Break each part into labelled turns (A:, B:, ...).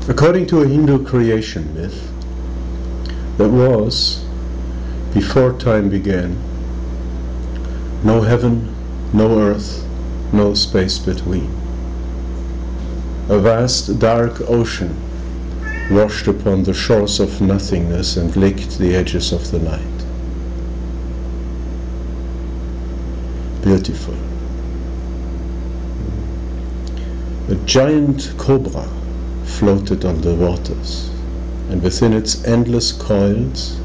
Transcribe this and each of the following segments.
A: According to a Hindu creation myth, there was, before time began, no heaven, no earth, no space between. A vast dark ocean washed upon the shores of nothingness and licked the edges of the night. Beautiful. A giant cobra floated on the waters, and within its endless coils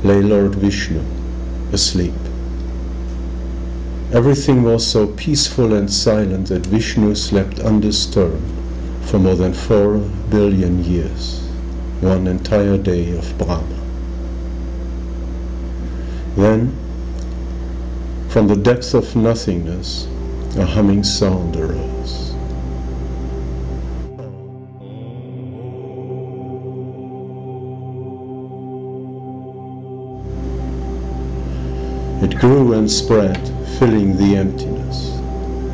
A: lay Lord Vishnu, asleep. Everything was so peaceful and silent that Vishnu slept undisturbed for more than 4 billion years, one entire day of Brahma. Then, from the depth of nothingness, a humming sound arose. It grew and spread, filling the emptiness.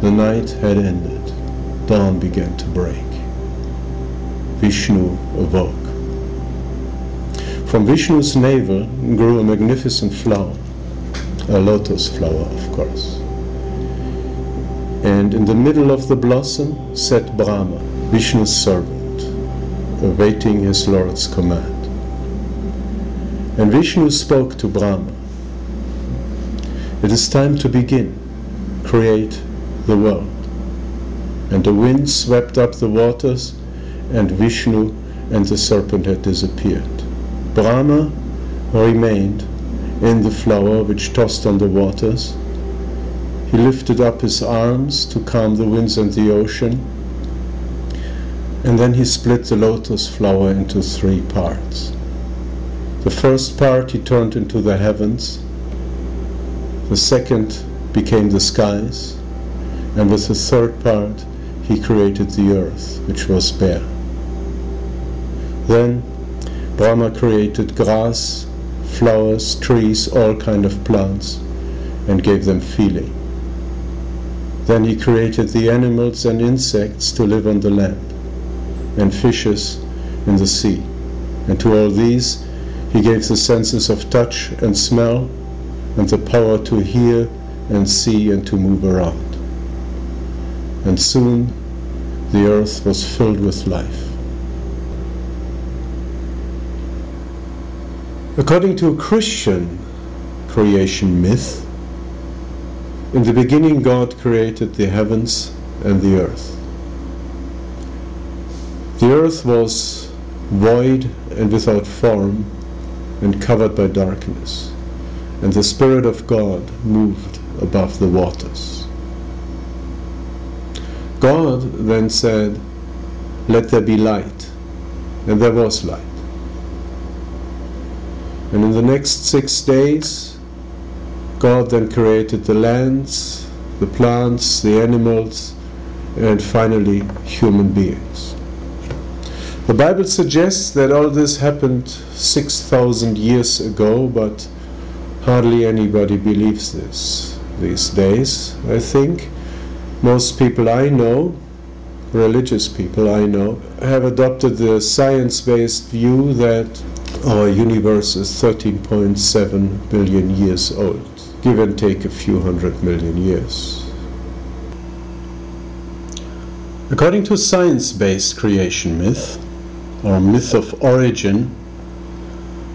A: The night had ended. Dawn began to break. Vishnu awoke. From Vishnu's navel grew a magnificent flower, a lotus flower, of course. And in the middle of the blossom sat Brahma, Vishnu's servant, awaiting his Lord's command. And Vishnu spoke to Brahma. It is time to begin, create the world. And the wind swept up the waters, and Vishnu and the serpent had disappeared. Brahma remained in the flower which tossed on the waters. He lifted up his arms to calm the winds and the ocean, and then he split the lotus flower into 3 parts. The first part he turned into the heavens, the second became the skies, and with the third part he created the earth, which was bare. Then Brahma created grass, flowers, trees, all kind of plants, and gave them feeling. Then he created the animals and insects to live on the land, and fishes in the sea. And to all these he gave the senses of touch and smell, and the power to hear and see and to move around. And soon the earth was filled with life. According to a Christian creation myth, in the beginning God created the heavens and the earth. The earth was void and without form and covered by darkness, and the Spirit of God moved above the waters. God then said, "Let there be light," and there was light. And in the next 6 days, God then created the lands, the plants, the animals, and finally human beings. The Bible suggests that all this happened 6,000 years ago, but hardly anybody believes this these days, I think. Most people I know, religious people I know, have adopted the science-based view that our universe is 13.7 billion years old, give and take a few 100 million years. According to science-based creation myth, or myth of origin,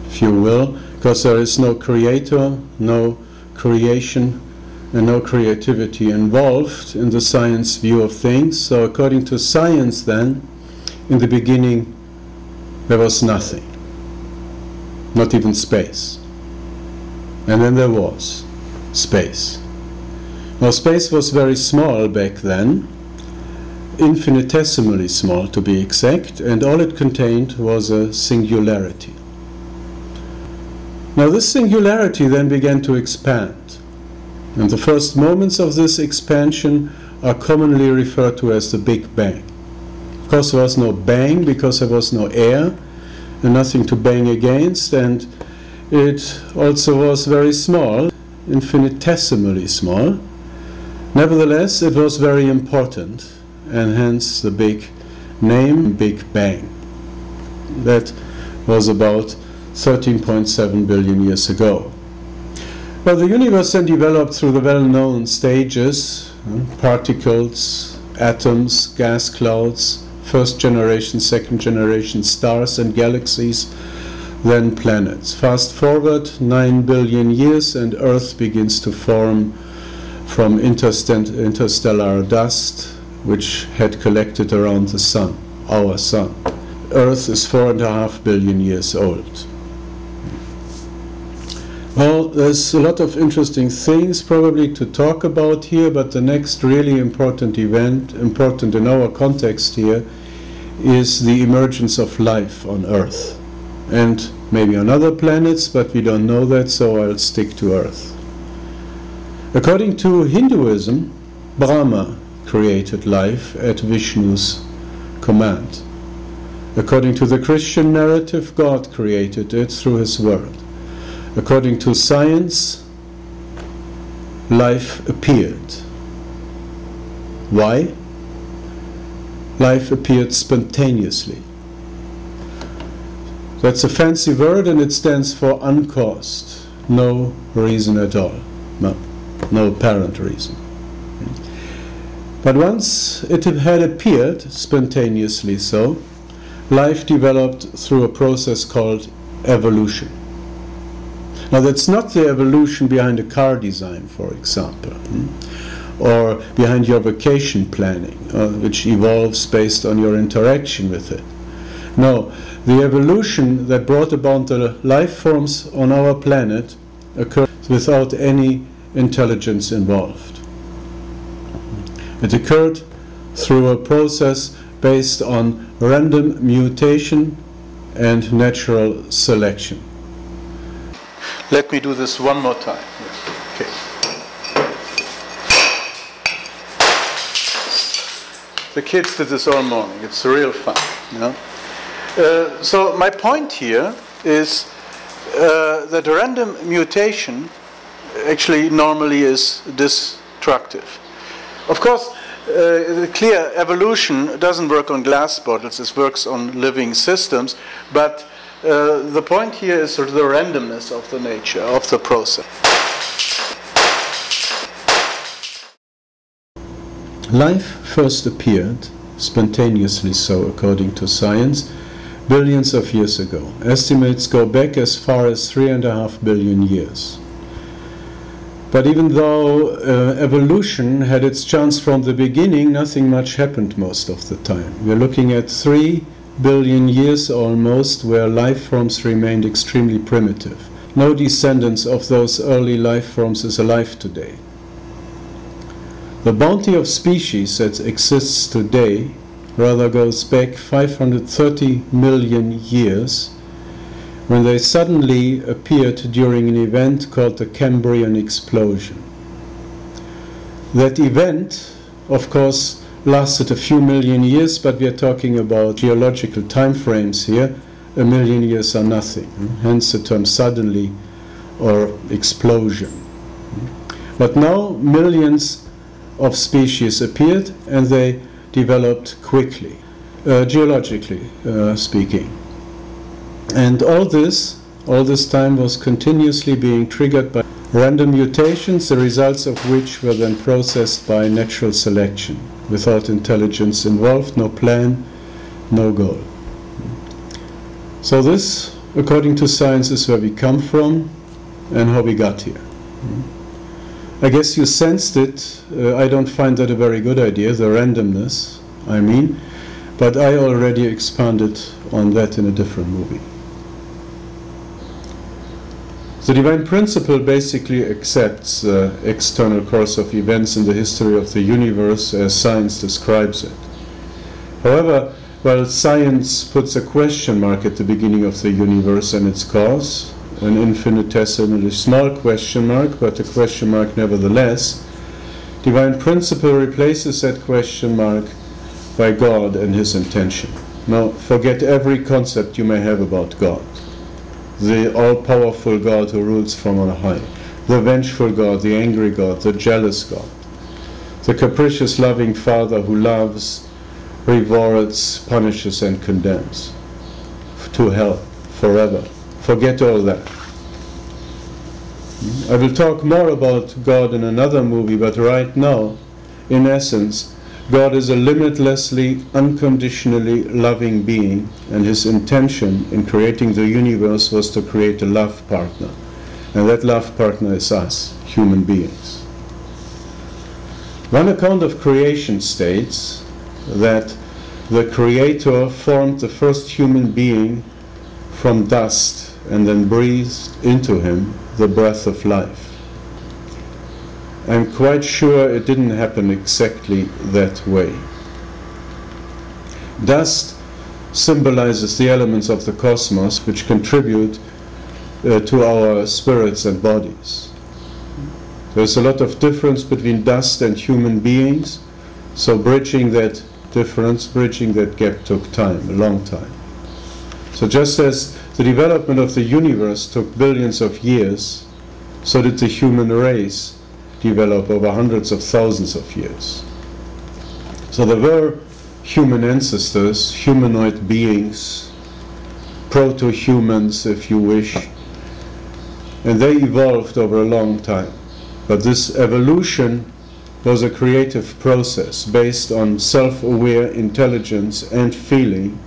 A: if you will, because there is no creator, no creation, and no creativity involved in the science view of things. So according to science then, in the beginning there was nothing, not even space. And then there was space. Now space was very small back then, infinitesimally small to be exact, and all it contained was a singularity. Now this singularity then began to expand, and the first moments of this expansion are commonly referred to as the Big Bang. Of course there was no bang because there was no air and nothing to bang against, and it also was very small, infinitesimally small. Nevertheless, it was very important, and hence the big name, Big Bang. That was about 13.7 billion years ago. Well, the universe then developed through the well-known stages, particles, atoms, gas clouds, first generation, second generation stars and galaxies, then planets. Fast forward 9 billion years and Earth begins to form from interstellar dust which had collected around the Sun, our Sun. Earth is 4.5 billion years old. Well, there's a lot of interesting things probably to talk about here, but the next really important event, important in our context here, is the emergence of life on Earth. And maybe on other planets, but we don't know that, so I'll stick to Earth. According to Hinduism, Brahma created life at Vishnu's command. According to the Christian narrative, God created it through His word. According to science, life appeared. Why? Life appeared spontaneously. That's a fancy word and it stands for uncaused. No reason at all. No apparent reason. But once it had appeared, spontaneously so, life developed through a process called evolution. Now that's not the evolution behind a car design, for example, or behind your vacation planning, which evolves based on your interaction with it. No, the evolution that brought about the life forms on our planet occurred without any intelligence involved. It occurred through a process based on random mutation and natural selection. Let me do this one more time. Okay. The kids did this all morning. It's real fun. You know? So my point here is that random mutation actually normally is destructive. Of course, the clear evolution doesn't work on glass bottles, it works on living systems, but the point here is sort of the randomness of the nature of the process. Life first appeared, spontaneously so according to science, billions of years ago. Estimates go back as far as 3.5 billion years. But even though evolution had its chance from the beginning, nothing much happened most of the time. We're looking at 3 billion years almost where life forms remained extremely primitive. No descendants of those early life forms is alive today. The bounty of species that exists today rather goes back 530 million years when they suddenly appeared during an event called the Cambrian explosion. That event, of course, lasted a few million years, but we are talking about geological time frames here. A million years are nothing, hence the term suddenly or explosion. But now millions of species appeared and they developed quickly, geologically speaking. And all this time was continuously being triggered by random mutations, the results of which were then processed by natural selection, without intelligence involved, no plan, no goal. So this, according to science, is where we come from and how we got here. I guess you sensed it. I don't find that a very good idea, the randomness, I mean, but I already expanded on that in a different movie. The divine principle basically accepts the external course of events in the history of the universe as science describes it. However, while science puts a question mark at the beginning of the universe and its cause, an infinitesimally small question mark, but a question mark nevertheless, divine principle replaces that question mark by God and His intention. Now, forget every concept you may have about God. The all-powerful God who rules from on high, the vengeful God, the angry God, the jealous God, the capricious loving Father who loves, rewards, punishes and condemns. to hell forever. Forget all that. I will talk more about God in another movie, but right now, in essence, God is a limitlessly, unconditionally loving being, and his intention in creating the universe was to create a love partner. And that love partner is us, human beings. One account of creation states that the Creator formed the first human being from dust and then breathed into him the breath of life. I'm quite sure it didn't happen exactly that way. Dust symbolizes the elements of the cosmos which contribute to our spirits and bodies. There's a lot of difference between dust and human beings, so bridging that difference, bridging that gap took time, a long time. So just as the development of the universe took billions of years, so did the human race develop over hundreds of thousands of years. So there were human ancestors, humanoid beings, proto-humans if you wish, and they evolved over a long time. But this evolution was a creative process based on self-aware intelligence and feeling,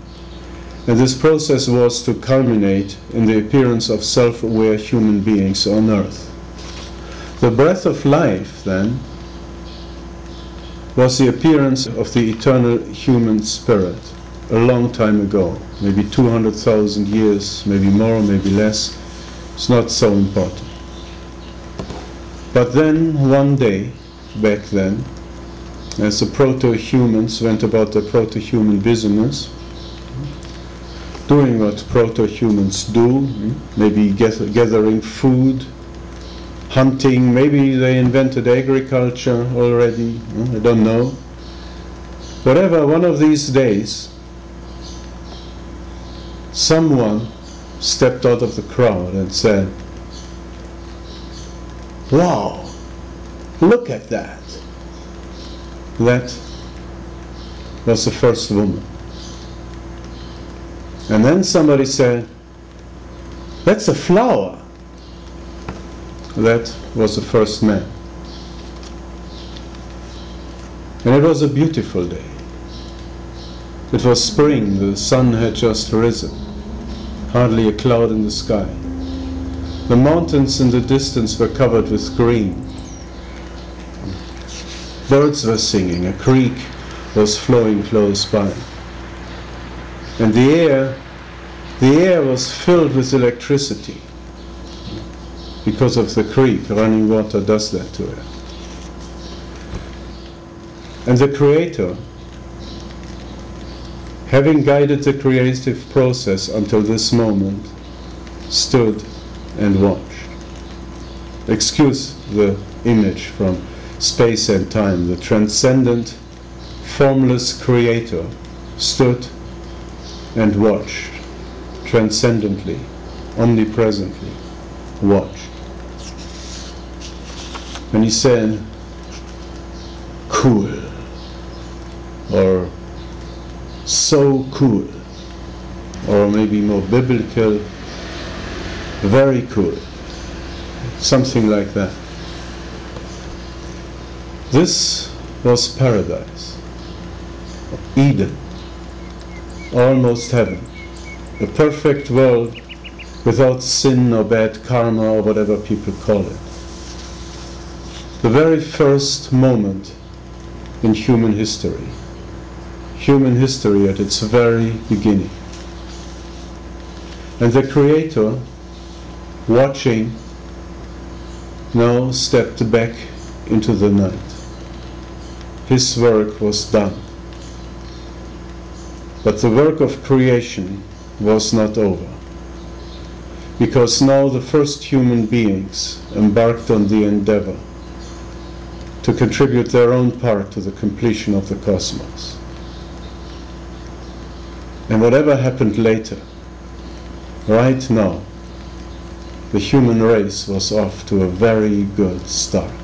A: and this process was to culminate in the appearance of self-aware human beings on Earth. The breath of life, then, was the appearance of the eternal human spirit a long time ago, maybe 200,000 years, maybe more, maybe less. It's not so important. But then, one day, back then, as the proto-humans went about their proto-human business, doing what proto-humans do, maybe gathering food, hunting, maybe they invented agriculture already, I don't know. Whatever, one of these days, someone stepped out of the crowd and said, "Wow, look at that." That was the first woman. And then somebody said, "That's a flower." That was the first man. And it was a beautiful day. It was spring, the sun had just risen, hardly a cloud in the sky. The mountains in the distance were covered with green. Birds were singing, a creek was flowing close by. And the air was filled with electricity. Because of the creek, running water does that to it. And the Creator, having guided the creative process until this moment, stood and watched. Excuse the image from space and time. The transcendent, formless Creator stood and watched, transcendently, omnipresently, watched. And he said, "Cool," or "so cool," or maybe more biblical, "very cool," something like that. This was paradise, Eden, almost heaven, a perfect world without sin or bad karma or whatever people call it. The very first moment in human history at its very beginning. And the Creator, watching, now stepped back into the night. His work was done. But the work of creation was not over, because now the first human beings embarked on the endeavor to contribute their own part to the completion of the cosmos. And whatever happened later, right now, the human race was off to a very good start.